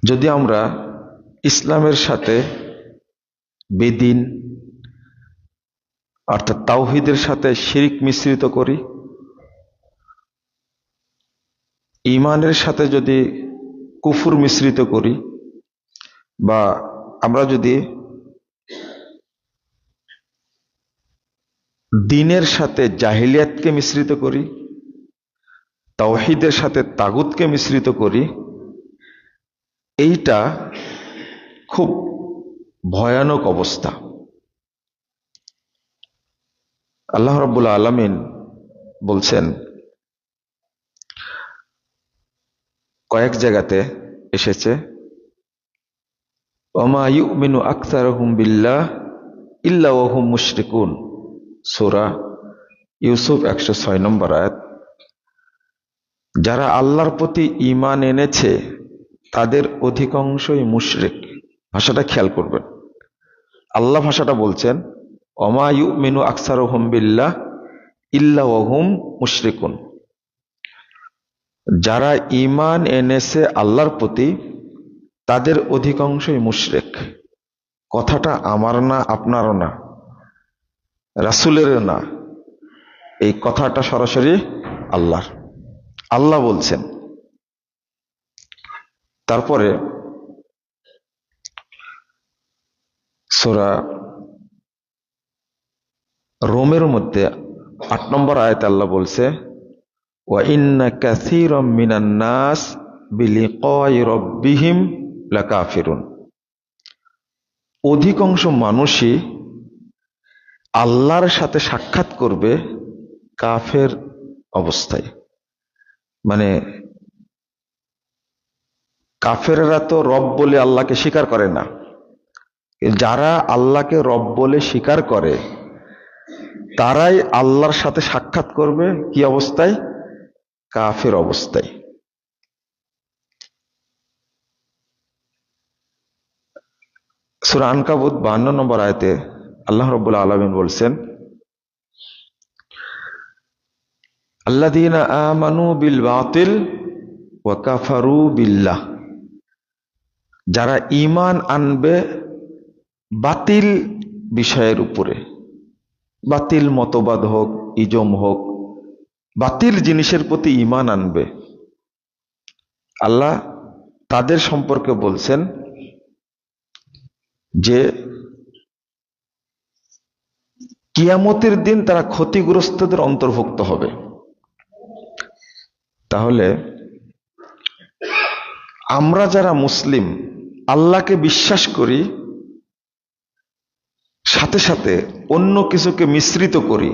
যদি আমরা ইসলামের সাথে বেদিন অর্থাৎ তাওহীদের সাথে শিরক মিশ্রিত করি, ঈমানের সাথে যদি কুফর মিশ্রিত করি, বা আমরা যদি দ্বীনের সাথে জাহিলিয়াতকে মিশ্রিত করি, তাওহীদের সাথে তাগুতকে মিশ্রিত করি, এইটা খুব ভয়ানক অবস্থা। আল্লাহ রাব্বুল আলামিন বলছেন, কয়েক জায়গাতে এসেছে, ওমা ইউমিনু আকসারুহুম বিল্লাহ ইল্লা ওয়া হুম মুশরিকুন, সূরা ইউসুফ 106 নম্বর আয়াত। যারা আল্লাহর প্রতি ঈমান এনেছে তাদের অধিকাংশই মুশরিক। ভাষাটা খেয়াল করবেন, আল্লাহ ভাষাটা বলছেন ওমা ইউমিনু আকসারুহুম বিল্লাহ ইল্লা ওয়া হুম মুশরিকুন। যারা ঈমান এনেছে আল্লাহর প্রতি তাদের অধিকাংশই মুশরিক। কথাটা আমার না, আপনারও না, রাসূলেরও না, এই কথাটা সরাসরি আল্লাহর। আল্লাহ বলছেন। তারপরে সূরা রোমের মধ্যে 8 নম্বর আয়াতে আল্লাহ বলছে, ওয়া ইন্না কাসীরাম মিনান নাস বিলিকাই রাব্বিহিম লাকাফিরুন। অধিকাংশ মানুষই আল্লাহর সাথে সাক্ষাৎ করবে কাফের অবস্থায়। মানে কাফেররা তো রব বলে আল্লাহকে স্বীকার করে না। যারা আল্লাহকে রব বলে স্বীকার করে তারাই আল্লাহর সাথে সাক্ষাৎ করবে কি অবস্থায়? কাফের অবস্থায়। সূরা আনকাবুত 52 নম্বর আয়াতে আল্লাহ রাব্বুল আলামিন বলছেন, আল্লাযীনা আমানু বিল বাতিল ওয়া কাফারু বিল্লাহ। যারা ঈমান আনবে বাতিল বিষয়ের উপরে, বাতিল মতবাদ হোক, ইজম হোক, বাতিল জিনিসের প্রতি ঈমান আনবে, আল্লাহ তাদের সম্পর্কে বলছেন যে কিয়ামতের দিন তারা ক্ষতিগ্রস্তদের অন্তর্ভুক্ত হবে। তাহলে আমরা যারা মুসলিম আল্লাহকে বিশ্বাস করি, সাথে সাথে অন্য কিছুকে মিশ্রিত করি,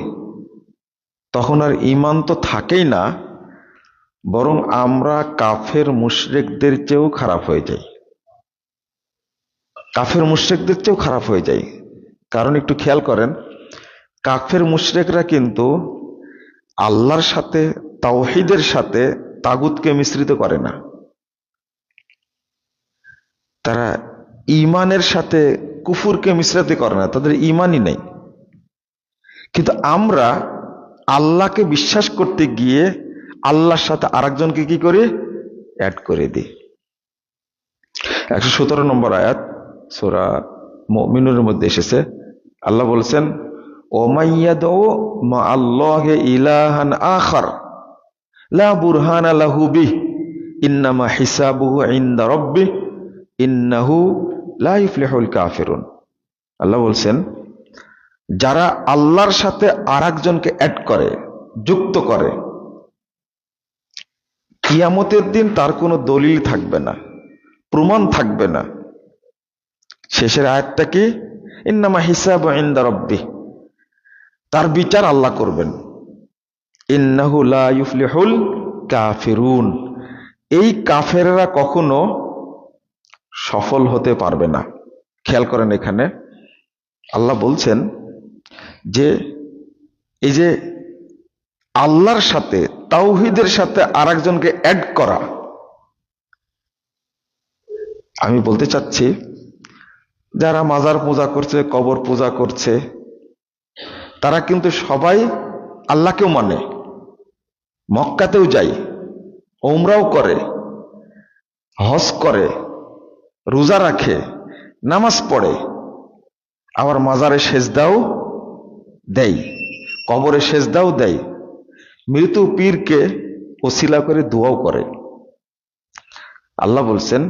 তখন আর ঈমান তো থাকেই না, বরং আমরা কাফের মুশরিকদের চেয়েও খারাপ হয়ে যাই। কাফের মুশরিকদের চেয়েও খারাপ হয়ে যায়। কারণ একটু খেয়াল করেন, কাফের মুশরিকরা কিন্তু আল্লাহর সাথে তাওহীদের সাথে তাগুতকে মিশ্রিত করে না। তারা ঈমানের সাথে কুফুরকে মিশ্রিত করে না, তাদের ঈমানই নেই। কিন্তু আমরা আল্লাহকে বিশ্বাস করতে গিয়ে আল্লাহর সাথে আরেকজনকে কি করি? অ্যাড করে দিই। 117 নম্বর আয়াত সূরা মুমিনুনের মধ্যে এসেছে, আল্লাহ বলছেন, ওমাইয়াদউ মা আল্লাহি ইলাহান আখার লা বুরহানা লাহু বিহ ইন্নামা হিসাবুহু ইনদা রাব্বিহ ইন্নাহু লা ইফলিহুল কাফিরুন। আল্লাহ বলছেন, যারা আল্লাহর সাথে আরেকজনকে অ্যাড করে, যুক্ত করে, কিয়ামতের দিন তার কোনো দলিল থাকবে না, প্রমাণ থাকবে না। শেষের আয়াতটা কি? ইন্নামা হিসাবু ইনদা রাব্বিহ, তার বিচার আল্লাহ করবেন। ইন্নাহু লা ইফলিহুল কাফিরুন, এই কাফেররা কখনো সফল হতে পারবে না। খেয়াল করেন, এখানে আল্লাহ বলছেন যে এই যে আল্লাহর সাথে তাওহীদের সাথে আরেকজনকে অ্যাড করা, আমি বলতে চাচ্ছি যারা মাজার পূজা করছে, কবর পূজা করছে, তারা কিন্তু সবাই আল্লাহকেও মানে, মক্কাতেও যায়, উমরাও করে, হজ করে, রোজা রাখে, নামাজ পড়ে, আবার মাজারে সেজদাও দেয়, কবরে সেজদাও দেয়, মৃত পীরকে ওসিলা করে দোয়াও করে। আল্লাহ বলছেন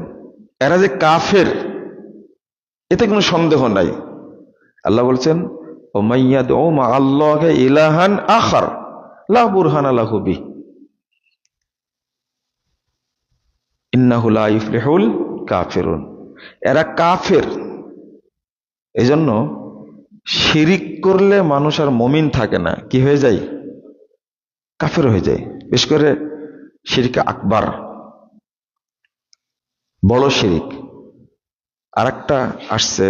এরা যে কাফের এতে কোনো সন্দেহ নাই। আল্লাহ বলছেন ও মাইয়াদউ মা আল্লাহি ইলাহান আখার লা বুরহানা লাহু বিহি ইন্নাহু লা ইফলিহুল কাফিরুন। এরা কাফের। এজন্য শিরিক করলে মানুষ আর মুমিন থাকে না, কি হয়ে যায়? কাফের হয়ে যায়। বিশেষ করে শিরকে আকবার, বড় শিরিক। আর একটা আসছে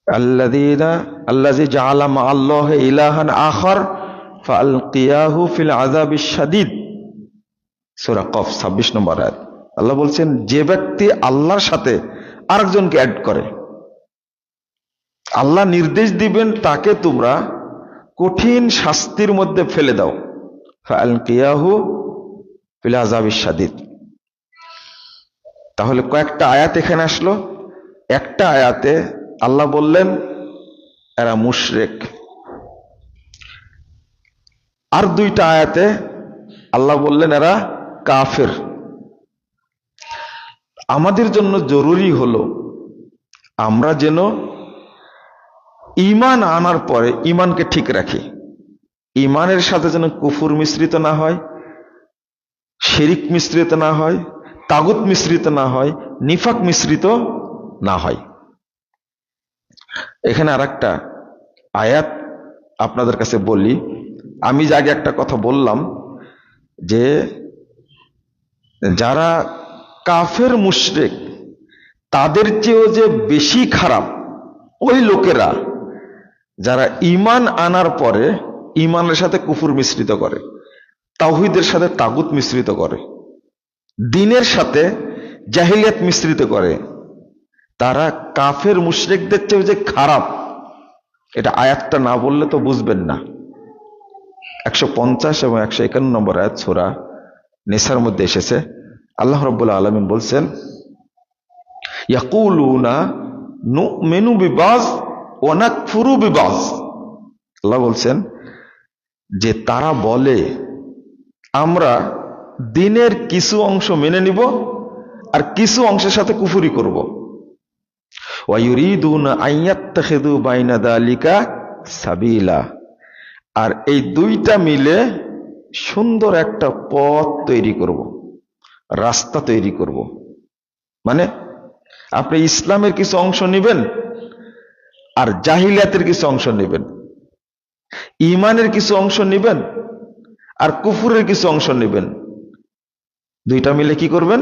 আল্লাযী জাআলা মা আল্লাহি ইলাহান আখার ফাআলকিয়াহু ফিল আযাবিশ শাদীদ, সূরা কফ 26 নম্বর আয়াত। আল্লাহ বলছেন যে ব্যক্তি আল্লাহর সাথে আরেকজনকে অ্যাড করে, আল্লাহ নির্দেশ দিবেন তাকে তোমরা কঠিন শাস্তির মধ্যে ফেলে দাও, ফাআলকিয়াহু ফিল আযাবিশ শাদীদ। তাহলে কয়েকটা আয়াত এখানে আসলো। একটা আয়াতে আল্লাহ বললেন এরা মুশরিক, আর দুইটা আয়াতে আল্লাহ বললেন এরা কাফের। আমাদের জন্য জরুরি হলো আমরা যেন ঈমান আনার পরে ঈমানকে ঠিক রাখি, ঈমানের সাথে যেন কুফর মিশ্রিত না হয়, শিরিক মিশ্রিত না হয়, তাগুত মিশ্রিত না হয়, নিফাক মিশ্রিত না হয়। এখানে আর একটা আয়াত আপনাদের কাছে বলি। আমি যে আগে একটা কথা বললাম যে যারা কাফের মুশরিক তাদের চেয়েও যে বেশি খারাপ ওই লোকেরা যারা ঈমান আনার পরে ঈমানের সাথে কুফর মিশ্রিত করে, তাওহীদের সাথে তাগুত মিশ্রিত করে, দ্বীনের সাথে জাহিলিয়াত মিশ্রিত করে, তারা কাফের মুশরিকদের চেয়ে যে খারাপ, এটা আয়াতটা না বললে তো বুঝবেন না। 150 এবং 151 নম্বর আয়াত সূরা নিসার মধ্যে এসেছে। আল্লাহ রাব্বুল আলামিন বলছেন ইয়াকুলুনা নুমিনু বিবাজ ওয়া নাকফুরু বিবাজ। আল্লাহ বলছেন যে তারা বলে আমরা দ্বীনের কিছু অংশ মেনে নিব আর কিছু অংশের সাথে কুফরি করব। ওয়া ইউরিদুনা আইয়াত্তাখিযু বাইনা যালিকা সাবিলা। আর এই দুইটা মিলে সুন্দর একটা পথ তৈরি করব, রাস্তা তৈরি করব। মানে আপনি ইসলামের কিছু অংশ নেবেন আর জাহিলিয়াতের কিছু অংশ নেবেন, ঈমানের কিছু অংশ নেবেন আর কুফরের কিছু অংশ নেবেন, দুইটা মিলে কি করবেন?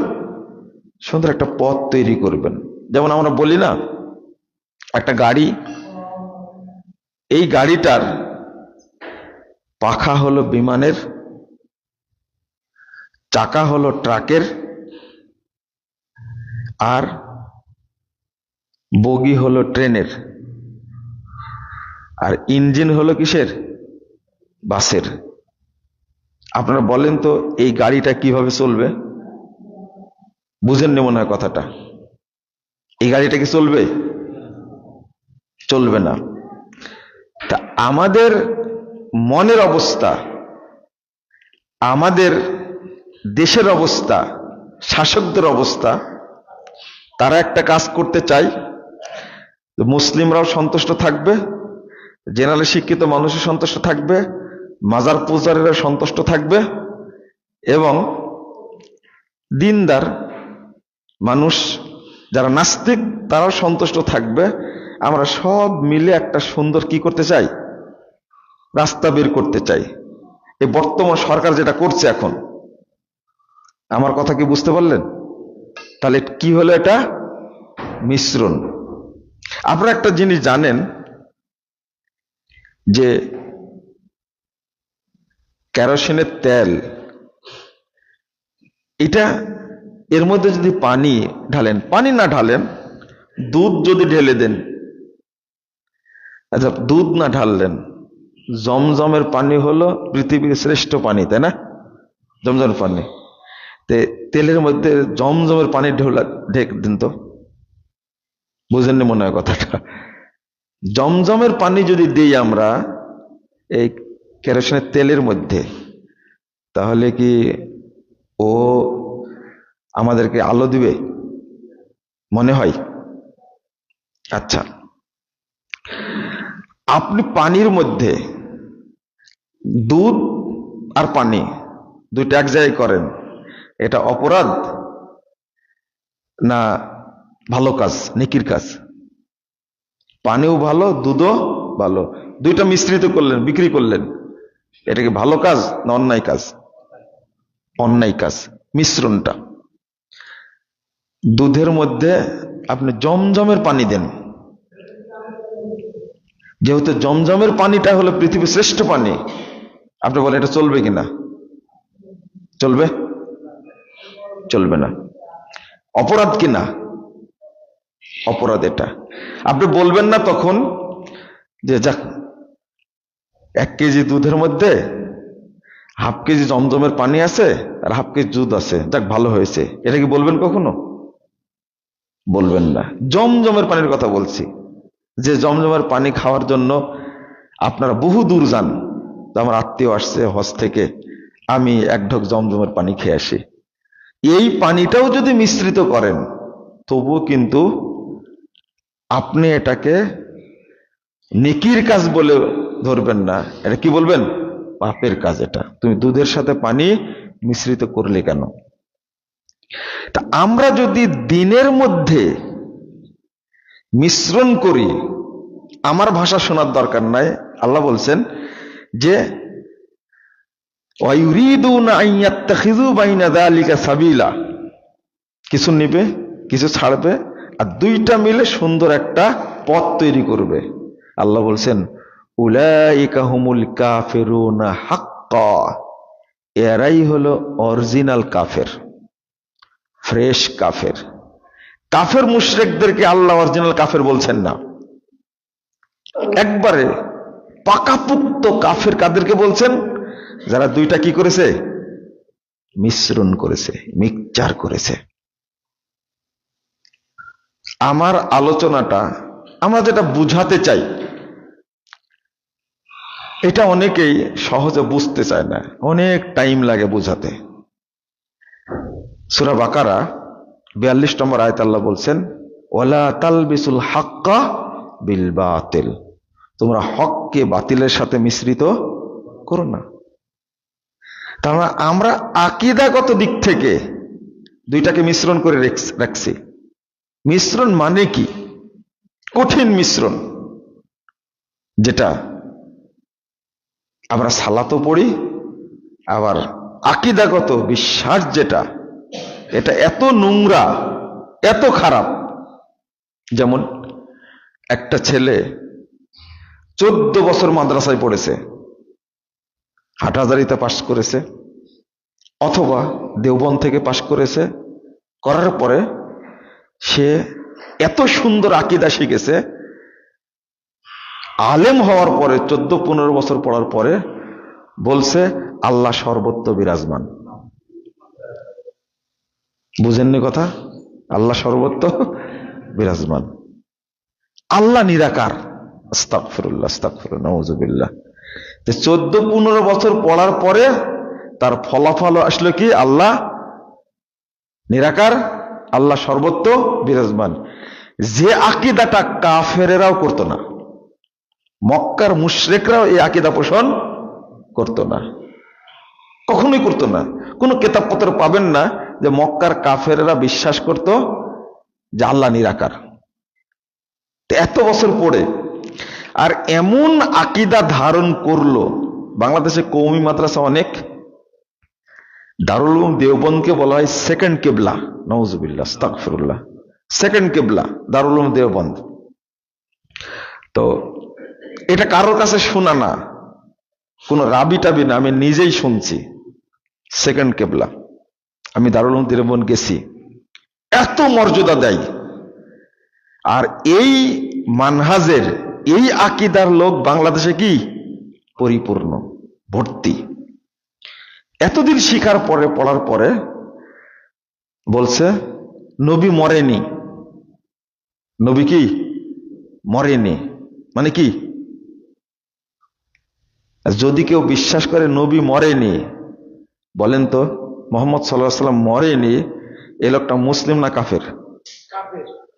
সুন্দর একটা পথ তৈরি করবেন। যেমন আমরা বলি না, একটা গাড়ি, এই গাড়িটার পাখা হলো বিমানের, চাকা হলো ট্রাকের, আর বগি হলো ট্রেনের, আর ইঞ্জিন হলো কিসের? বাসের। আপনারা বলেন তো এই গাড়িটা কিভাবে চলবে? বুঝেননি মনে হয় কথাটা। এই গাড়িটা কি চলবে? চলবে না। তা আমাদের মনের অবস্থা, আমাদের দেশের অবস্থা, শাসকদের অবস্থা, তারা একটা কাজ করতে চায় মুসলিমরাও সন্তুষ্ট থাকবে, জেনারেল শিক্ষিত মানুষও সন্তুষ্ট থাকবে, মাজার পূজারীরা সন্তুষ্ট থাকবে, এবং দিনদার মানুষ যারা নাস্তিক তারাও সন্তুষ্ট থাকবে। আমরা সব মিলে একটা সুন্দর কি করতে চাই? রাস্তা বের করতে চাই। এই বর্তমান সরকার যেটা করছে এখন, আমার কথা কি বুঝতে পারলেন? তাহলে কি হলো? এটা মিশ্রণ। আপনারা একটা জিনিস জানেন যে কেরোসিনের তেল, এটা এর মধ্যে যদি পানি ঢালেন, পানি না ঢালেন, দুধ যদি ঢেলে দেন, আচ্ছা দুধ না ঢাললেন, জমজমের পানি হলো পৃথিবীর শ্রেষ্ঠ পানি, তাই না? জমজমের পানি। তেলের মধ্যে জমজমের পানি ঢেক দিন তো, বুঝেননি মনে হয় কথাটা। জমজমের পানি যদি দিই আমরা এই কেরোসিনের তেলের মধ্যে, তাহলে কি ও আমাদেরকে আলো দিবে মনে হয়? আচ্ছা, আপনি পানির মধ্যে দুধ আর পানি দুইটা এক জায়গায় করেন, এটা অপরাধ না ভালো কাজ, নেকির কাজ? পানিও ভালো, দুধও ভালো, দুইটা মিশ্রিত করলেন, বিক্রি করলেন, এটা কি ভালো কাজ না অন্যায় কাজ? অন্যায় কাজ। মিশ্রণটা, দুধের মধ্যে আপনি জমজমের পানি দেন, যেহেতু জমজমের পানিটা হলো পৃথিবীর শ্রেষ্ঠ পানি, আপনি বলেন এটা চলবে কিনা? চলবে? চলবে না। অপরাধ কিনা? অপরাধ। এটা আপনি বলবেন না তখন যে যাক 1 কেজি দুধের মধ্যে হাফ কেজি জমজমের পানি আছে আর হাফ কেজি দুধ আছে, যাক ভালো হয়েছে, এটা কি বলবেন কখনো? বলবেন না। জমজমের পানির কথা বলছি, যে জমজমের পানি খাওয়ার জন্য আপনারা বহু দূর যান। আমার আত্মীয় আসছে হজ থেকে, আমি 1 ঢোক জমজমের পানি খেয়ে আসি। এই পানিটাও যদি মিশ্রিত করেন, তবুও কিন্তু আপনি এটাকে নেকির কাজ বলে ধরবেন না, এটা কি বলবেন? পাপের কাজ। এটা তুমি দুধের সাথে পানি মিশ্রিত করলে কেন? তা আমরা যদি দিনের মধ্যে মিশ্রণ করি, আমার ভাষা শোনার দরকার নাই, আল্লাহ বলছেন যে কিছু নিবে কিছু ছাড়বে, আর দুইটা মিলে সুন্দর একটা পথ তৈরি করবে। আল্লাহ বলছেন উলাইকা হুমুল কাফিরুনা হাক্কা, এরাই হলো অরিজিনাল কাফের, ফ্রেশ কাফের। কাফের মুশরিকদেরকে আল্লাহ অরিজিনাল কাফের বলছেন না, একবারে পাকাপুক্ত কাফের কাদেরকে বলছেন? যারা দুইটা কি করেছে? মিশ্রণ করেছে, মিক্সচার করেছে। আমার আলোচনাটা আমরা যেটা বুঝাতে চাই, এটা অনেকেই সহজে বুঝতে চায় না, অনেক টাইম লাগে বুঝাতে। সূরা বাকারা 42 নম্বর আয়াত আল্লাহ বলছেন ওয়ালা তালবিসুল হাক্কা বিল বাতিল, তোমরা হককে বাতিলের সাথে মিশ্রিত করো না। তার মানে আমরা আকীদাগত দিক থেকে দুইটাকে মিশ্রণ করে রাখছি। মিশ্রণ মানে কি? কঠিন মিশ্রণ, যেটা আমরা সালাতও পড়ি, আবার আকীদাগত বিশ্বাস যেটা, এটা এত নোংরা, এত খারাপ। যেমন একটা ছেলে 14 বছর মাদ্রাসায় পড়েছে, হাটহাজারীতে পাশ করেছে অথবা দেওবন্দ থেকে পাশ করেছে, করার পরে সে এত সুন্দর আকীদা শিখেছে, আলেম হওয়ার পরে 14-15 বছর পড়ার পরে বলছে আল্লাহ সর্বত্র বিরাজমান। বুঝেননি কথা? আল্লাহ সর্বত্র বিরাজমান, আল্লাহ নিরাকার। আস্তাগফিরুল্লাহ, আস্তাগফিরুল্লাহ, নাউযুবিল্লাহ। 14-15 বছর পড়ার পরে তার ফলাফল আসলো কি? আল্লাহ নিরাকার, আল্লাহ সর্বত্র বিরাজমান। যে আকীদাটা কাফেরেরাও করতো না, মক্কার মুশরিকরাও এই আকীদা পোষণ করতো না, কখনোই করতো না। কোনো কিতাবপত্র পাবেন না যে মক্কার কাফেরেরা বিশ্বাস করত যে আল্লাহ নিরাকার। এত বছর পড়ে আর এমন আকীদা ধারণ করলো। বাংলাদেশে কওমি মাদ্রাসা অনেক, দারুল উলুম দেওবন্দকে বলা হয় সেকেন্ড কেবলা, নাউযুবিল্লাহ, আস্তাগফিরুল্লাহ, সেকেন্ড কেবলা দারুল উলুম দেওবন্দ। তো এটা কারোর কাছে শোনা না, কোন রাবি টাবি না, আমি নিজেই শুনছি সেকেন্ড কেবলা। আমি দারুল উলুম দেওবন্দ গেছি, এত মর্যাদা দেয়। আর এই মানহাজের, এই আকীদার লোক বাংলাদেশে কি পরিপূর্ণ, ভর্তি। এতদিন শিখার পরে, পড়ার পরে বলছে নবী মরেনি। নবী কি মরেনি মানে কি? যদি কেউ বিশ্বাস করে নবী মরেনি, বলেন তো মোহাম্মদ সাল্লাল্লাহু আলাইহি ওয়াসাল্লাম মরেনি, এই লোকটা মুসলিম না কাফের?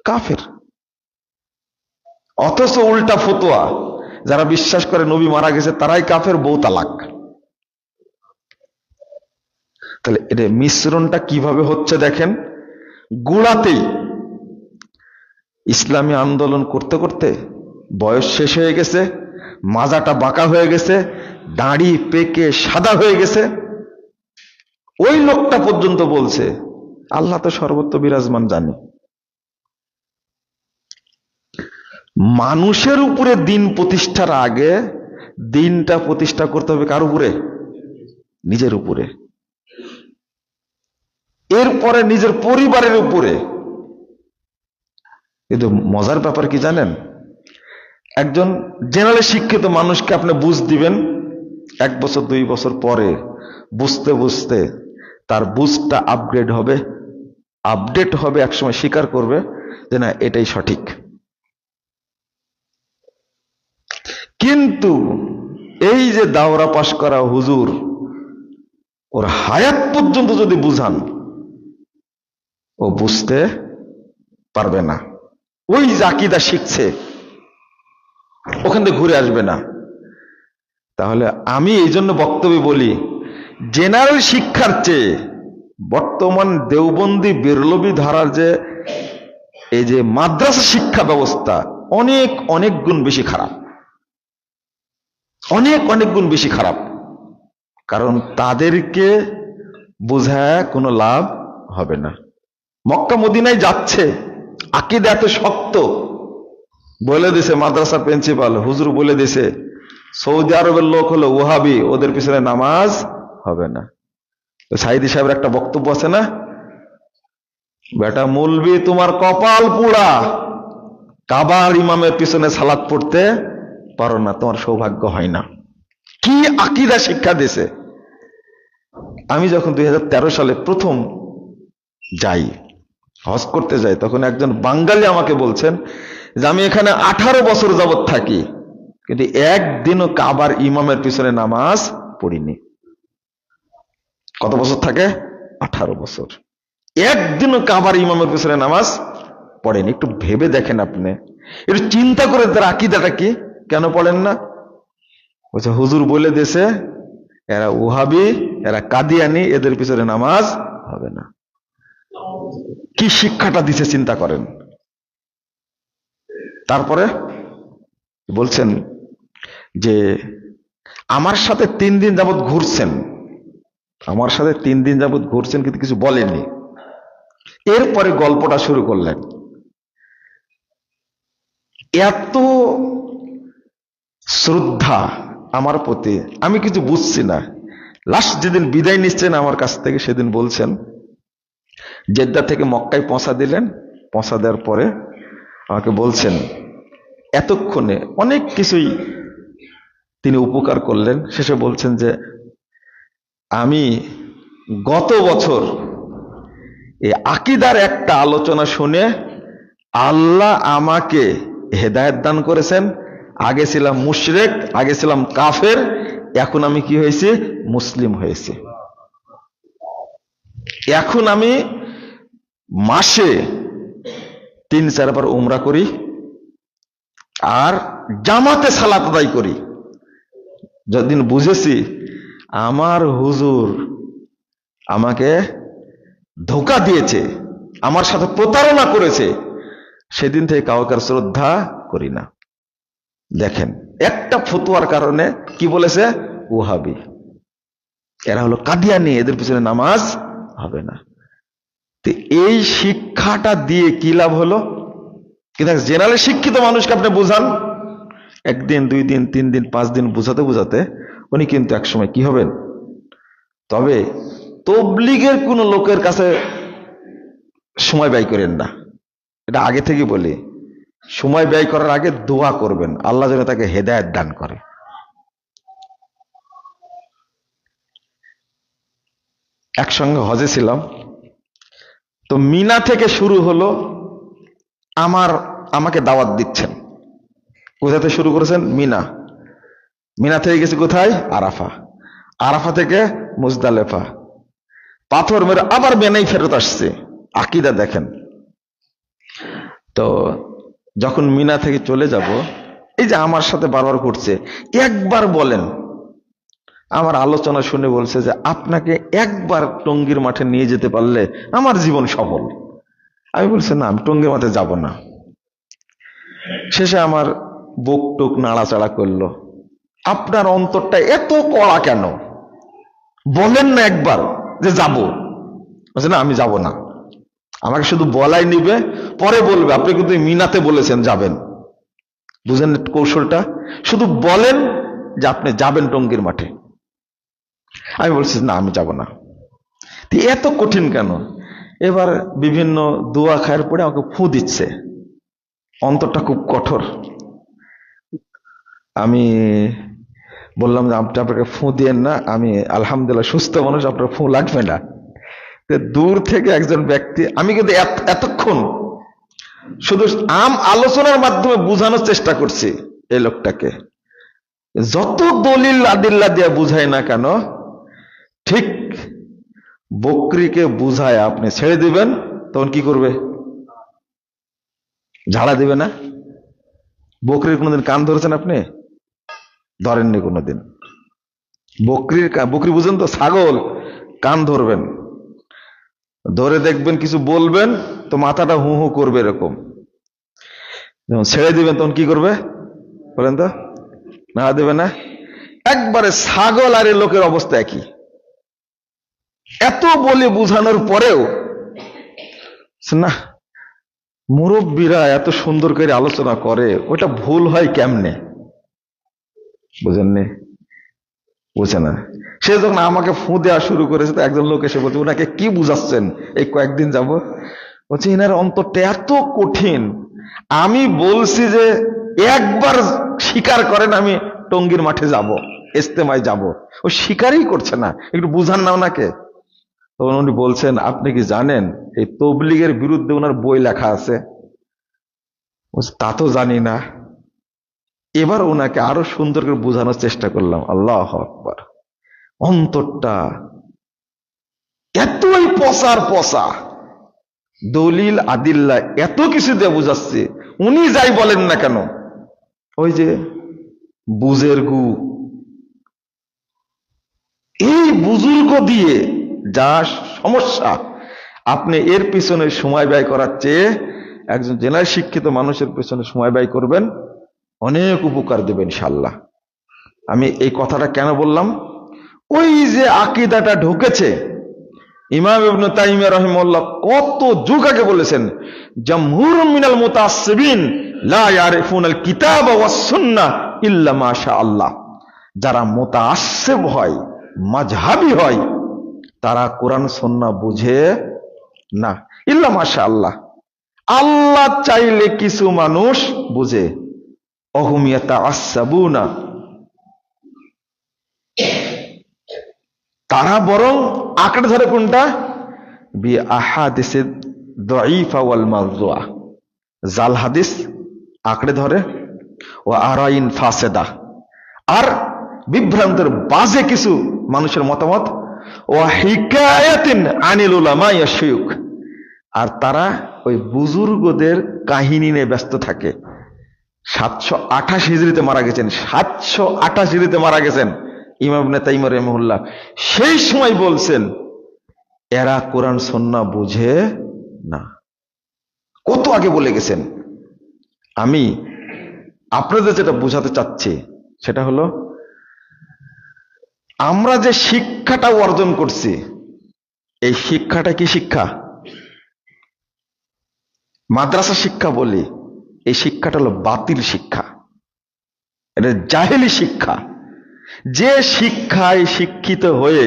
কাফের। অথচ উল্টা ফতোয়া, যারা বিশ্বাস করে নবী মারা গেছে তারাই কাফের, বউ তালাক। তাহলে এটা মিশ্রণটা কিভাবে হচ্ছে দেখেন। গুড়াতেই ইসলামী আন্দোলন করতে করতে বয়স শেষ হয়ে গেছে, মাজাটা বাঁকা হয়ে গেছে, দাড়ি পেকে সাদা হয়ে গেছে, ওই লোকটা পর্যন্ত বলছে আল্লাহ তো সর্বত্র বিরাজমান, জানি। মানুষের উপরে দিন প্রতিষ্ঠার আগে দিনটা প্রতিষ্ঠা করতে হবে কার উপরে? নিজের উপরে, এরপরে নিজের পরিবারের উপরে। কিন্তু মজার ব্যাপার কি জানেন, একজন জেনারেলি শিক্ষিত মানুষকে আপনি বুঝ দিবেন, 1 বছর 2 বছর পরে বুঝতে বুঝতে তার বুঝটা আপডেট হবে, একসময় স্বীকার করবে যে না এটাই সঠিক। কিন্তু এই যে দাওরা পাশ করা হুজুর, ওর হায়াত পর্যন্ত যদি বুঝান, ও বুঝতে পারবে না। ওই যে আকীদা শিখছে ওখান থেকে ঘুরে আসবে না। তাহলে আমি এই জন্য বক্তব্যে বলি, জেনারেল শিক্ষার চেয়ে বর্তমান দেওবন্দি বেরলভী ধারার যে এই যে মাদ্রাসা শিক্ষা ব্যবস্থা অনেক অনেক গুণ বেশি খারাপ, অনেক অনেক গুণ বেশি খারাপ। কারণ তাদেরকে বোঝায় কোনো লাভ হবে না। মক্কা মদিনায় যাচ্ছে, আকীদা এত শক্ত, বলে দিছে মাদ্রাসার প্রিন্সিপাল হুজুর বলে দিছে সৌদি আরবের লোক হলো ওহাবি, ওদের পিছনে নামাজ হবে না। সাইদি সাহেবের একটা বক্তব্য আছে না, বেটা মৌলবি তোমার কপাল পুড়া, কাবার ইমামের পিছনে সালাত পড়তে পারো না, তোমার সৌভাগ্য হয় না। কি আকীদা শিক্ষা দিছে। আমি যখন 2013 সালে প্রথম যাই, হজ করতে যাই, তখন একজন বাঙালি আমাকে বলছেন যে আমি এখানে 18 বছর যাবৎ থাকি, কিন্তু একদিনও কাবার ইমামের পিছনে নামাজ পড়িনি। কত বছর থাকে? 18 বছর। একদিনও কাবার ইমামের পিছনে নামাজ পড়েনি। একটু ভেবে দেখেন আপনি, একটু চিন্তা করে তার আকীদাটা কি, কেন পড়েন না? বলছে হুজুর বলে দিয়েছে এরা ওহাবি, এরা কাদিয়ানি, এদের পিছনে নামাজ হবে না। কি শিক্ষাটা দিছে চিন্তা করেন। তারপরে বলছেন যে আমার সাথে 3 দিন যাবৎ ঘুরছেন, আমার সাথে 3 দিন যাবৎ ঘুরছেন, কিন্তু কিছু বলেননি। এরপরে গল্পটা শুরু করলেন। এত শ্রদ্ধা আমার প্রতি, আমি কিছু বুঝছি না। লাস্ট যেদিন বিদায় নিচ্ছেন আমার কাছ থেকে, সেদিন বলছেন জেদ্দা থেকে মক্কায় পৌঁছা দিলেন। পৌঁছা দেওয়ার পরে আমাকে বলছেন এতক্ষণে অনেক কিছুই তিনি উপকার করলেন। শেষে বলছেন যে আমি গত বছর এই আকীদার একটা আলোচনা শুনে আল্লাহ আমাকে হেদায়েত দান করেছেন। আগে ছিলাম মুশরিক, আগে ছিলাম কাফের, এখন আমি কি হয়েছি? মুসলিম হয়েছি। এখন আমি মাসে 3-4 বার উমরা করি আর জামাতে সালাত আদায় করি। যতদিন বুঝেছি আমার হুজুর আমাকে ধোঁকা দিয়েছে, আমার সাথে প্রতারণা করেছে, সেদিন থেকে কাউকে শ্রদ্ধা করি না। দেখেন একটা ফতোয়ার কারণে কি বলেছে? ওহাবি, এরা হলো কাদিয়ানি, এদের পিছনে নামাজ হবে না। তো এই শিক্ষাটা দিয়ে কি লাভ হলো? কিন্তু জেনারেল শিক্ষিত মানুষকে আপনি বুঝান, 1 দিন 2 দিন 3 দিন 5 দিন বুঝাতে বুঝাতে উনি কিন্তু একসময় কি হবেন? তবে তবলিগের কোন লোকের কাছে সময় ব্যয় করেন না, এটা আগে থেকে বলি। সময় ব্যয় করার আগে দোয়া করবেন আল্লাহ যেন তাকে হেদায়েত দান করে। একসঙ্গে হজে ছিলাম, তো মিনা থেকে শুরু হলো, আমাকে দাওয়াত দিচ্ছেন। কোথাতে শুরু করেছেন? মিনা। মিনা থেকে গেছে কোথায়? আরাফা। আরাফা থেকে মুজদালেফা, পাথর মেরে আবার বেনাই ফেরত আসছে। আকীদা দেখেন। তো যখন মিনা থেকে চলে যাব, এই যে আমার সাথে বারবার করছে, একবার বলেন। আমার আলোচনা শুনে বলছে যে আপনাকে একবার টঙ্গীর মাঠে নিয়ে যেতে পারলে আমার জীবন সফল। আমি বলছি না, আমি টঙ্গীর মাঠে যাব না। শেষে আমার বুক টুক নাড়াচাড়া করলো, আপনার অন্তরটা এত কড়া কেন? বলেন না একবার যে যাব। বলছে না, আমি যাব না। আমাকে শুধু বলাই নিবে, পরে বলবে আপনি কিন্তু মিনাতে বলেছেন যাবেন। বুঝেন কৌশলটা? শুধু বলেন যে আপনি যাবেন টঙ্গীর মাঠে। আমি বলছি না, আমি যাব না। এত কঠিন কেন? এবার বিভিন্ন দোয়া খায়ের পরে আমাকে ফু দিচ্ছে, অন্তরটা খুব কঠোর। আমি বললাম যে আপনি আপনাকে ফু দিয়েন না, আমি আলহামদুলিল্লাহ সুস্থ মানুষ, আপনার ফু লাগবে না। দূর থেকে একজন ব্যক্তি, আমি কিন্তু এতক্ষণ শুধু আলোচনার মাধ্যমে বোঝানোর চেষ্টা করছি এই লোকটাকে। যত দলিল আদিল্লা দিয়ে বুঝাই না কেন, ঠিক বকরিকে বুঝায় আপনি ছেড়ে দিবেন, তখন কি করবে? ঝাড়া দিবে না? বকরির কোনোদিন কান ধরেছেন আপনি? ধরেননি কোনোদিন। বকরি বুঝেন তো? ছাগল কান ধরবেন, ধরে দেখবেন কিছু বলবেন তো মাথাটা হু হু করবে এরকম। যখন ছেড়ে দিবেন তখন কি করবে বলেন তো? না দেবে না? একবারে ছাগল আর এই লোকের অবস্থা একই। এত বলে বুঝানোর পরেও না, মুরব্বীরা এত সুন্দর করে আলোচনা করে, ওটা ভুল হয় কেমনে? বুঝেননি? বুঝে না। সে যখন আমাকে ফু দেওয়া শুরু করেছে, তো একজন লোক এসে বলছে ওনাকে কি বুঝাচ্ছেন এই কয়েকদিন যাব? বলছে এনার অন্তরটা এত কঠিন। আমি বলছি যে একবার স্বীকার করেন আমি টঙ্গীর মাঠে যাব, ইজতেমায় যাব, ও স্বীকারই করছে না। একটু বুঝান না ওনাকে। তখন উনি বলছেন আপনি কি জানেন এই তবলিগের বিরুদ্ধে ওনার বই লেখা আছে? তা তো জানি না। এবার ওনাকে আরো সুন্দর করে বোঝানোর চেষ্টা করলাম। আল্লাহু আকবার। অন্তরটা এতই পচার পচা, দলিল আদিল্লা এত কিছু দিয়ে বুঝাচ্ছে, উনি যাই বলেন না কেন, ওই যে বুজের গু, এই বুজুর্গ দিয়ে যা সমস্যা, আপনি এর পিছনে সময় ব্যয় করার চেয়ে একজন জেনারেল শিক্ষিত মানুষের পিছনে সময় ব্যয় করবেন, অনেক উপকার দেবেন ইনশাআল্লাহ। আমি এই কথাটা কেন বললাম? ওই যে আকীদাটা ঢুকেছে, ইমাম ইবনে তাইমিয়া রাহিমাহুল্লাহ কত যুগ আগে বলেছেন, জামহুর মিনাল মুতাআসসিবিন লা ইয়ারিফুনাল কিতাব ওয়াস সুন্নাহ ইল্লা মা শাআল্লাহ। যারা মুতাআসসিব হয়, মাযহাবী হয়, তারা কোরআন সুন্নাহ বুঝে না, ইল্লা মা শাআল্লাহ। আল্লাহ চাইলে কিছু মানুষ বুঝে। অহুম ইয়াতাআসসাবুনা, তারা বরং আঁকড়ে ধরে কোনটা? বি আহাদিসে দাঈফা ওয়াল মাওযুআ, জাল হাদিস আঁকড়ে ধরে, ও আরাইন ফাসেদা, আর বিভ্রান্তের বাজে কিছু মানুষের মতামত, ও হিকায়াতিন আনিল উলামা ইয়াশুক, আর তারা ওই বুজুর্গদের কাহিনী নিয়ে ব্যস্ত থাকে। 728 হিজরিতে মারা গেছেন, 728 হিজরিতে মারা গেছেন ইমাম ইবনে তাইমিয়া রাহিমাহুল্লাহ। সেই সময় বলছেন এরা কোরআন সুন্নাহ বুঝে না। কত আগে বলে গেছেন। আমি আপনাদের যেটা বোঝাতে চাচ্ছি সেটা হলো, আমরা যে শিক্ষাটা অর্জন করছি, এই শিক্ষাটা কি শিক্ষা? মাদ্রাসা শিক্ষা বলি, এই শিক্ষাটা হলো বাতিল শিক্ষা, এটা জাহেলি শিক্ষা। যে শিক্ষায় শিক্ষিত হয়ে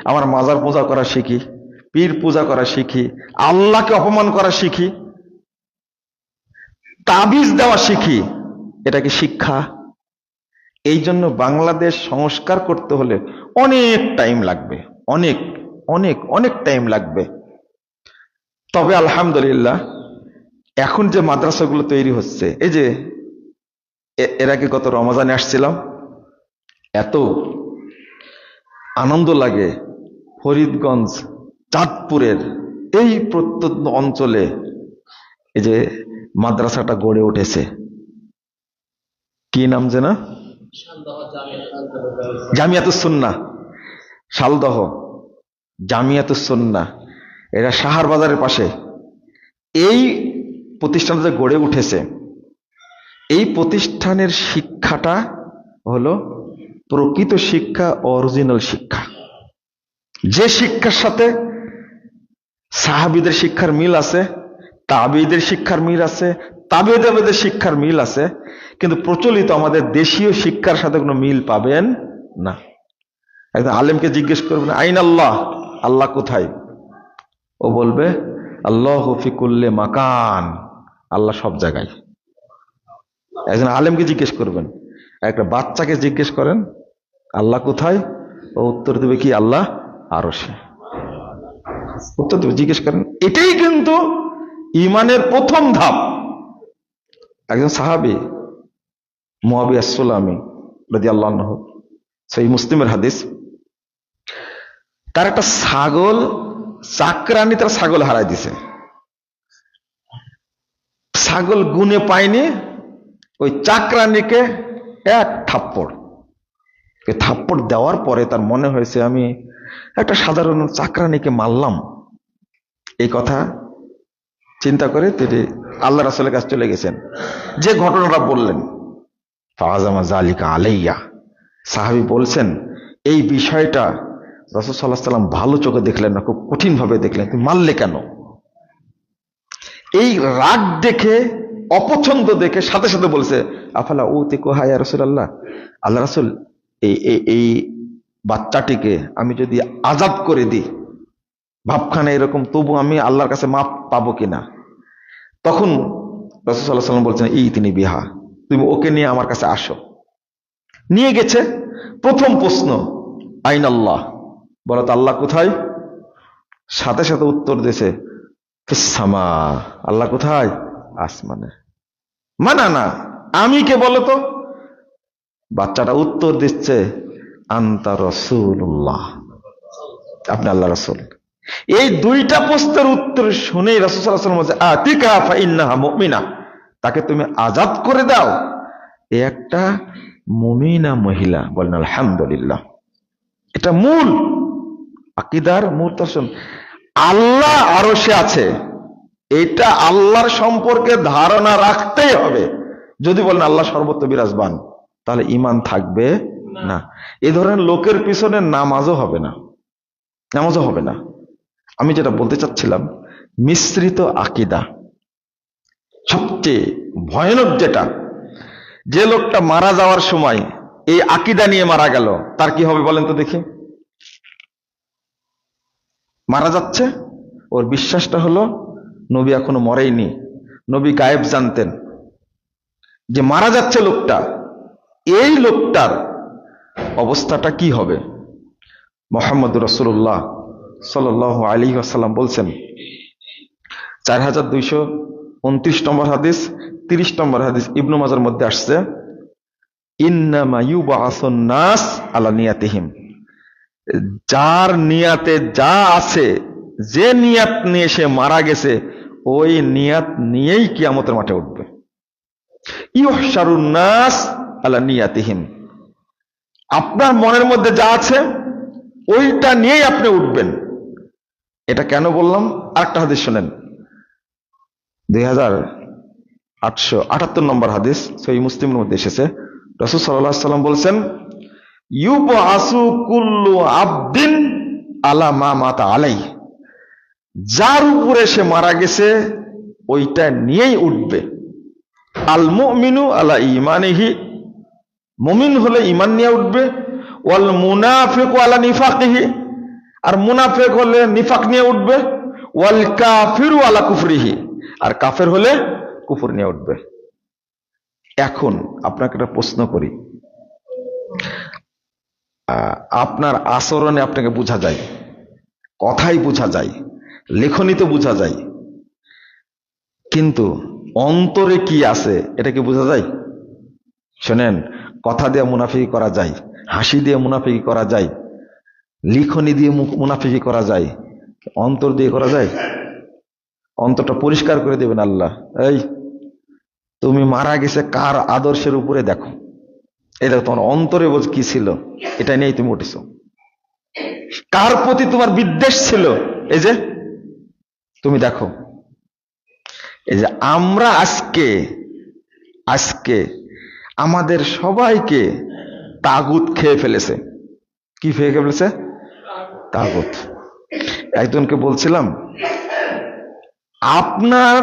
আমার মাজার পূজা করা শিখি, পীর পূজা করা শিখি, আল্লাহকে অপমান করা শিখি, তাবিজ দেওয়া শিখি, এটা কি শিক্ষা? এই জন্য বাংলাদেশ সংস্কার করতে হলে অনেক টাইম লাগবে, অনেক অনেক অনেক টাইম লাগবে। তবে আলহামদুলিল্লাহ এখন যে মাদ্রাসাগুলো তৈরি হচ্ছে, এই যে এর আগে গত রমজানে আসছিলাম, এত আনন্দ লাগে ফরিদগঞ্জ চাঁদপুরের এই প্রত্যন্ত অঞ্চলে এই যে মাদ্রাসাটা গড়ে উঠেছে। কি নাম যে না, জামিয়াতুস সুন্নাহ, শালদহ জামিয়াতুস সুন্নাহ, এটা সাহার বাজারের পাশে। এই প্রতিষ্ঠানটা যে গড়ে উঠেছে, এই প্রতিষ্ঠানের শিক্ষাটা হলো প্রকৃত শিক্ষা, অরিজিনাল শিক্ষা, যে শিক্ষার সাথে সাহাবীদের শিক্ষার মিল আছে, তাবেঈদের শিক্ষার মিল আছে, তাবেঈ তাবেঈদের শিক্ষার মিল আছে, কিন্তু প্রচলিত আমাদের দেশীয় শিক্ষার সাথে কোনো মিল পাবেন না। একজন আলেমকে জিজ্ঞেস করবেন আইন আল্লাহ, আল্লাহ কোথায়? ও বলবে আল্লাহু ফি কুল্লি মাকান, আল্লাহ সব জায়গায়। একজন আলেমকে জিজ্ঞেস করবেন, একটা বাচ্চাকে জিজ্ঞেস করেন আল্লাহ কোথায়, ও উত্তর দেবে কি আল্লাহ আরশে। উত্তর দেবে, জিজ্ঞেস করেন। এটাই কিন্তু ঈমানের প্রথম ধাপ। একজন সাহাবী মুআবিয়া সুলামি রাদিয়াল্লাহু আনহু, সহিহ মুসলিমের হাদিস, তার একটা ছাগল, চাকরানি তার ছাগল হারাই দিছে। ছাগল গুনে পায়নি, ওই চাকরানিকে এক থাপ্পড়। থাপ্পড় দেওয়ার পরে তার মনে হয়েছে আমি একটা সাধারণ চাকরানিকে মারলাম। এই কথা চিন্তা করে তিনি আল্লাহ রাসূলের কাছে চলে গেছেন, যে ঘটনাটা বললেন ফাআযামা যালিকা আলাইয়া। সাহাবী বলছেন এই বিষয়টা রাসূল সাল্লাল্লাহু আলাইহি ওয়াসাল্লাম ভালো চোখে দেখলেন না, খুব কঠিন ভাবে দেখলেন, তুমি মারলে কেন? এই রাগ দেখে, অপছন্দ দেখে সাথে সাথে বলছে আফালা উতিকুহা ইয়া রাসূলুল্লাহ, আল্লাহ রাসূল এই বাচ্চাটিকে আমি যদি আজাদ করে দিই, ভাবখানে এরকম, তবু আমি আল্লাহর কাছে মাপ পাবো কিনা? তখন রাসূল সাল্লাল্লাহু আলাইহি ওয়াসাল্লাম বলছেন ইতিনি বিহা, তুমি ওকে নিয়ে আমার কাছে আসো। নিয়ে গেছে। প্রথম প্রশ্ন আইন আল্লাহ, বলো তো আল্লাহ কোথায়? সাথে সাথে উত্তর দিয়েছে ফিসসামা, আল্লাহ কোথায়? আসমানে। মানা না, আমি কে বলো তো? বাচ্চাটা উত্তর দিচ্ছে আনতা রাসূলুল্লাহ, আপনি আল্লাহ রাসূল। এই দুইটা প্রশ্নের উত্তর শুনে রাসূল সাল্লাল্লাহু আলাইহি ওয়াসাল্লাম বলেছে আতিকা ফা ইন্নাহা মুমিনা, তাকে তুমি আজাদ করে দাও, এ একটা মুমিনা মহিলা। বলেন আলহামদুলিল্লাহ। এটা মূল আকীদার মূল দর্শন। আল্লাহ আরশে আছে, এটা আল্লাহর সম্পর্কে ধারণা রাখতেই হবে। যদি বলেন আল্লাহ সর্বত্র বিরাজমান, তাহলে ঈমান থাকবে না। এই ধরনের লোকের পিছনে নামাজও হবে না, নামাজও হবে না। আমি যেটা বলতে চাচ্ছিলাম, মিশ্রিত আকীদা সবচেয়ে ভয়ানক যেটা, যে লোকটা মারা যাওয়ার সময় এই আকীদা নিয়ে মারা গেল, তার কি হবে বলেন তো দেখি? মারা যাচ্ছে, ওর বিশ্বাসটা হলো নবী এখনো মরেইনি, নবী গায়েব জানতেন। যে মারা যাচ্ছে লোকটা, এই লোকটার অবস্থাটা কি হবে? মুহাম্মদুর রাসূলুল্লাহ সাল্লাল্লাহু আলাইহি ওয়াসাল্লাম বলছেন, 4229 নম্বর হাদিস, 30 নম্বর হাদিস ইবনু মাজার মধ্যে আসছে, ইন্নামা ইউবাসুন নাস আলা নিয়াতিহিম, যার নিয়াতে যা আছে, যে নিয়াত নিয়ে সে মারা গেছে, ওই নিয়াত নিয়েই কিয়ামতের মাঠে উঠবে। ইউহশারুন নাস আলা নিয়াতিহিম, আপনার মনের মধ্যে যা আছে ওইটা নিয়েই আপনি উঠবেন। এটা কেন বললাম? আরেকটা হাদিস শুনেন, 2878 নম্বর হাদিস, সহিহ মুসলিমের মধ্যে এসেছে। রাসূল সাল্লাল্লাহু আলাইহি ওয়াসাল্লাম বলছেন ইউবআসু কুল্লু আবদিন আলা মা মাতা আলাই, যার উপরে সে মারা গেছে ওইটা নিয়েই উঠবে। আল মুমিনু আলা ঈমানিহি, মুমিন হলে ঈমান নিয়ে উঠবে। ওয়াল মুনাফিকু আলা নিফাকিহি, আর মুনাফিক হলে নিফাক নিয়ে উঠবে। ওয়াল কাফিরু আলা কুফরিহি, আর কাফের হলে কুফর নিয়ে উঠবে। এখন আপনাকে একটা প্রশ্ন করি, আপনার আচরণে আপনাকে বোঝা যায়, কথাই বোঝা যায়, লেখনীতে বোঝা যায় কিন্তু অন্তরে কি আছে এটা কি বোঝা যায়? শোনেন, কথা দিয়ে মুনাফিকি করা যায়, হাসি দিয়ে মুনাফিকি করা যায়, লিখনি দিয়ে মুনাফিকি করা যায়, অন্তর দিয়ে করা যায়? অন্তরটা পরিষ্কার করে দেবেন আল্লাহ। এই তুমি মারা গেছে কার আদর্শের উপরে দেখো, এই দেখো তোমার অন্তরে কি ছিল, এটা নিয়েই তুমি উঠেছো। কার প্রতি তোমার বিদ্বেষ ছিল, এই যে তুমি দেখো। এই যে আমরা আজকে আমাদের সবাইকে তাগুত খেয়ে ফেলেছে। কি খেয়ে ফেলেছে? তাগুত। একজনকে বলছিলাম, আপনার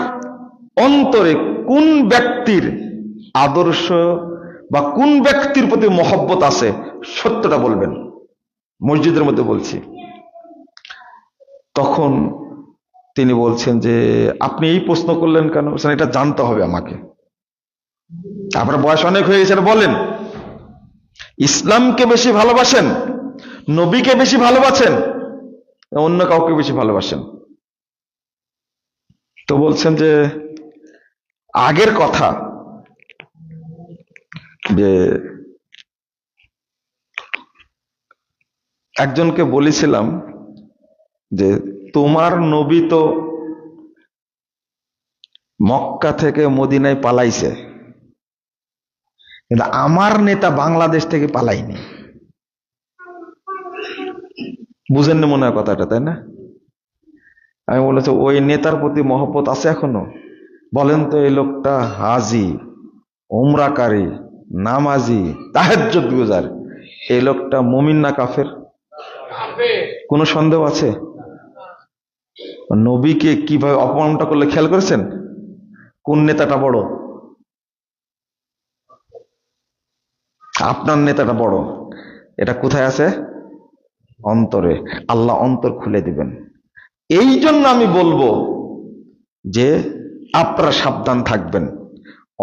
অন্তরে কোন ব্যক্তির আদর্শ বা কোন ব্যক্তির প্রতি মহব্বত আছে, সত্যটা বলবেন। মসজিদের মধ্যে বলছি। তখন তিনি বলছেন যে আপনি এই প্রশ্ন করলেন কেন? এটা জানতে হবে আমাকে। আপনার বয়স অনেক হয়ে গেছে, বলেন ইসলামকে বেশি ভালোবাসেন, নবীকে বেশি ভালোবাসেন, অন্য কাউকে বেশি ভালোবাসেন? তো বলছেন যে আগের কথা, যে একজনকে বলেছিলাম যে তোমার নবী তো মক্কা থেকে মদিনায় পালাইছে, কিন্তু আমার নেতা বাংলাদেশ থেকে পালাইনি। বুঝেন না মনে হয় কথাটা, তাই না? আমি বলেছি ওই নেতার প্রতি মহব্বত আছে এখনো? বলেন তো, এই লোকটা হাজি, উমরাকারী, নামাজি, তাহাজ্জুদ গুজার, এই লোকটা মুমিন না কাফের? কোনো সন্দেহ আছে? নবীকে কিভাবে অপমানটা করলে খেয়াল করেছেন? কোন নেতাটা বড়? আপনার নেতাটা বড়। এটা কোথায় আছে? অন্তরে। আল্লাহ অন্তর খুলে দিবেন। এই জন্য আমি বলবো যে আপনারা সাবধান থাকবেন,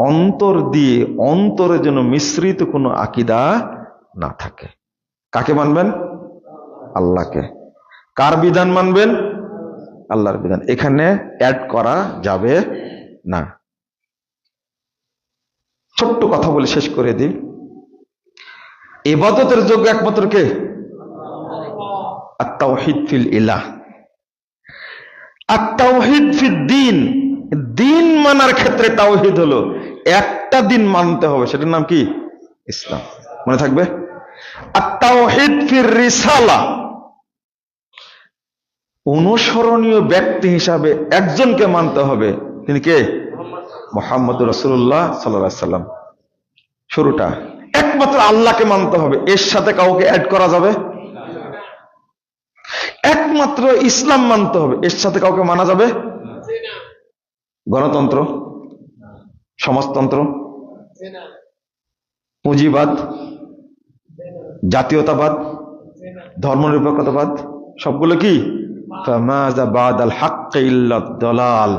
অন্তর দিয়ে অন্তরে যেন মিশ্রিত কোনো আকীদা না থাকে। কাকে মানবেন? আল্লাহকে। কার বিধান মানবেন? আল্লাহর বিধান। এখানে অ্যাড করা যাবে না। ছোট্ট কথা বলে শেষ করে দিই। ইবাদতের যোগ্য একমাত্র কে? আত-তাওহীদ ফিল ইলাহ, আত-তাওহীদ ফিদ দ্বীন। দিন মানার ক্ষেত্রে তাওহীদ হলো একটা দিন মানতে হবে, সেটার নাম কি? ইসলাম। মনে থাকবে? আত-তাওহীদ ফির রিসালা, অনুসরণীয় ব্যক্তি হিসাবে একজনকে মানতে হবে, তিনি কে? মুহাম্মদুর রাসূলুল্লাহ সাল্লাল্লাহু আলাইহি সাল্লাম। শুরুটা একমাত্র আল্লাহকে মানতে হবে, এর সাথে কাউকে অ্যাড করা যাবে? একমাত্র ইসলাম মানতে হবে, এর সাথে কাউকে মানা যাবে? গণতন্ত্র, সমাজতন্ত্র, পুঁজিবাদ, জাতীয়তাবাদ, ধর্মনিরপেক্ষতাবাদ, সবগুলো কি? ফামাযা বাদাল হাক্কি ইল্লা দালাল।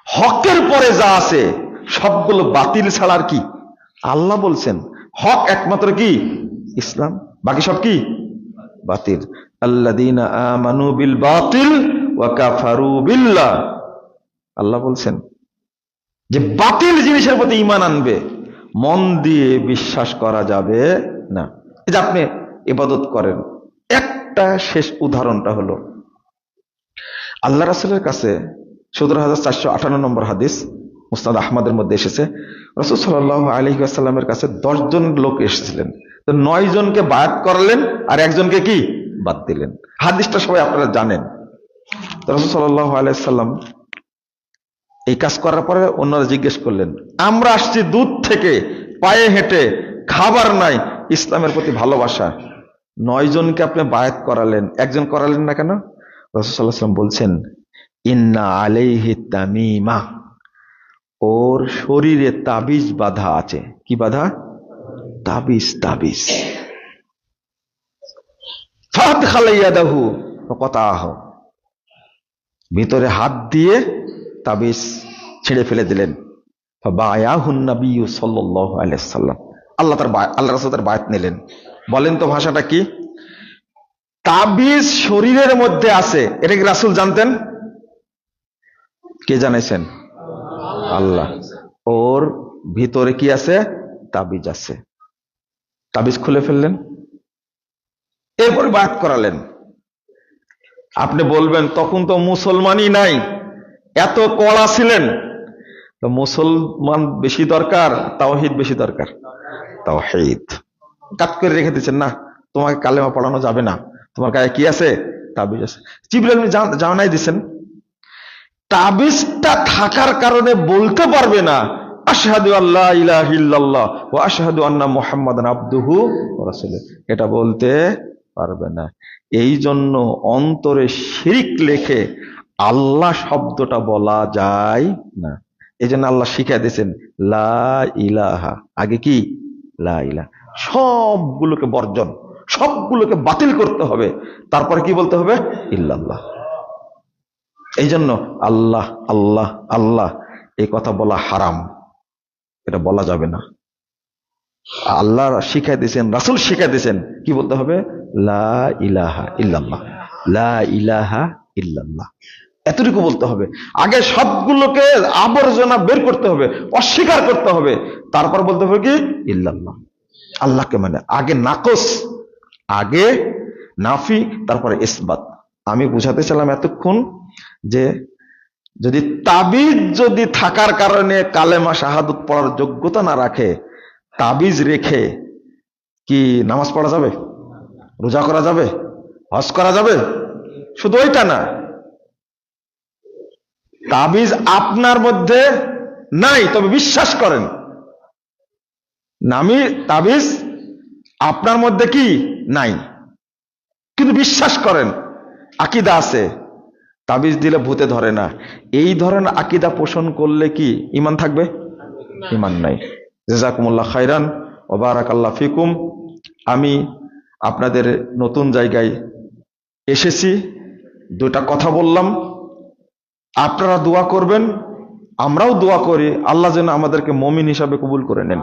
হকের পরে যা আছে সবগুলো বাতিল ছাড়া আর কি? আল্লাহ বলছেন হক একমাত্র কি? ইসলাম, বাকি সব কি? বাতিল। আল্লাযীনা আমানু বিল বাতিল ওয়া কাফারু বিল্লাহ। আল্লাহ বলছেন যে বাতিল জিনিসের প্রতি ঈমান আনবে, মন দিয়ে বিশ্বাস করা যাবে না। এই যে আপনি ইবাদত করেন, একটা শেষ উদাহরণটা হলো আল্লাহ রাসূলের কাছে ১৭,৪৫৮ নম্বর হাদিস মুসনাদ আহমদের মধ্যে এসেছে, রাসূল সাল্লাল্লাহু আলাইহি ওয়াসাল্লামের কাছে ১০ জন লোক এসেছিলেন, তো ৯ জনকে বায়াত করালেন আর একজনকে কি? বাদ দিলেন। হাদিসটা সবাই আপনারা জানেন। তো রাসূল সাল্লাল্লাহু আলাইহি ওয়াসাল্লাম এই কাজ করার পরে অন্যরা জিজ্ঞেস করলেন, আমরা আসছি দূর থেকে, পায়ে হেঁটে, খাবার নাই, ইসলামের প্রতি ভালোবাসা, ৯ জনকে আপনি বায়াত করালেন, একজন করালেন না কেন? রাসূল সাল্লাল্লাহু আলাইহি ওয়াসাল্লাম বলছেন ইন্না আলাইহি তামিমা, ওর শরীরে তাবিজ বাঁধা আছে। কি বাঁধা? তাবিজ। তাবিজ। ফাদখালা ইয়াদাহু ফাকাতাহ, ভিতরে হাত দিয়ে তাবিজ ছিঁড়ে ফেলে দিলেন। ফাবায়াহুন নবী সাল্লাল্লাহু আলাইহি ওয়াসাল্লাম, আল্লাহ রাসূল তার বায়াত নিলেন। বলেন তো ভাষাটা কি? তাবিজ শরীরের মধ্যে আছে, এটা কি রাসূল জানতেন? কে জানাইছেন? আল্লাহ। ওর ভিতরে কি আছে? তাবিজ আছে। তাবিজ খুলে ফেললেন, এরপরে বায়াত করালেন। আপনি বলবেন তখন তো মুসলমানই নাই, এত কড়া ছিলেন। তো মুসলমান বেশি দরকার, তাওহীদ বেশি দরকার? তাওহীদ। কাট করে রেখে দিচ্ছেন, না তোমাকে কালেমা পড়ানো যাবে না, তোমার গায়ে কি আছে? তাবিজ আছে। জিবরাইল জানাই দিচ্ছেন। তাবিজটা থাকার কারণে বলতে পারবে না আশহাদু আল্লা ইলাহা ইল্লাল্লাহ ওয়া আশহাদু আন্না মুহাম্মাদান আবদুহু ওয়া রাসূলুহু, এটা বলতে পারবে না। এই জন্য অন্তরে শিরিক লেখে আল্লাহ শব্দটা বলা যায় না। এই জন্য আল্লাহ শিখিয়ে দিয়েছেন লা ইলাহা, আগে কি? লা ইলাহা। সবগুলোকে বর্জন, সবগুলোকে বাতিল করতে হবে, তারপরে কি বলতে হবে? ইল্লাল্লাহ। এই জন্য আল্লাহ আল্লাহ আল্লাহ এই কথা বলা হারাম, এটা বলা যাবে না। আল্লাহ শিখাই দিয়েছেন, রাসূল শিখাই দিয়েছেন কি বলতে হবে? লা ইলাহা ইল্লাল্লাহ, লা ইলাহা ইল্লাল্লাহ, এতটুকু বলতে হবে। আগে সবগুলোকে আবর্জনা বের করতে হবে, অস্বীকার করতে হবে, তারপর বলতে হবে কি? ইল্লাল্লাহ। আল্লাহকে মানে আগে নাকস, আগে নাফি, তারপরে ইসবাত। আমি বুঝাতে চাইলাম এতক্ষণ যে যদি তাবিজ যদি থাকার কারণে কালেমা শাহাদত পড়ার যোগ্যতা না রাখে, তাবিজ রেখে কি নামাজ পড়া যাবে? রোজা করা যাবে? হজ করা যাবে? শুধু ওইটা না, তাবিজ আপনার মধ্যে নাই তবে বিশ্বাস করেন, নামি তাবিজ আপনার মধ্যে কি নাই কিন্তু বিশ্বাস করেন, আকীদা আছে, তাবিজ দিলে ভূতে ধরে না, এই ধরনের আকীদা পোষণ করলে কি ঈমান থাকবে? ঈমান নাই। জাযাকুমুল্লাহ খাইরান ওয়া বারাকাল্লাহু ফিকুম। আমি আপনাদের নতুন জায়গায় এসেছি, দুটা কথা বললাম, আপনারা দোয়া করবেন, আমরাও দোয়া করি আল্লাহ যেন আমাদেরকে মুমিন হিসাবে কবুল করে নেন।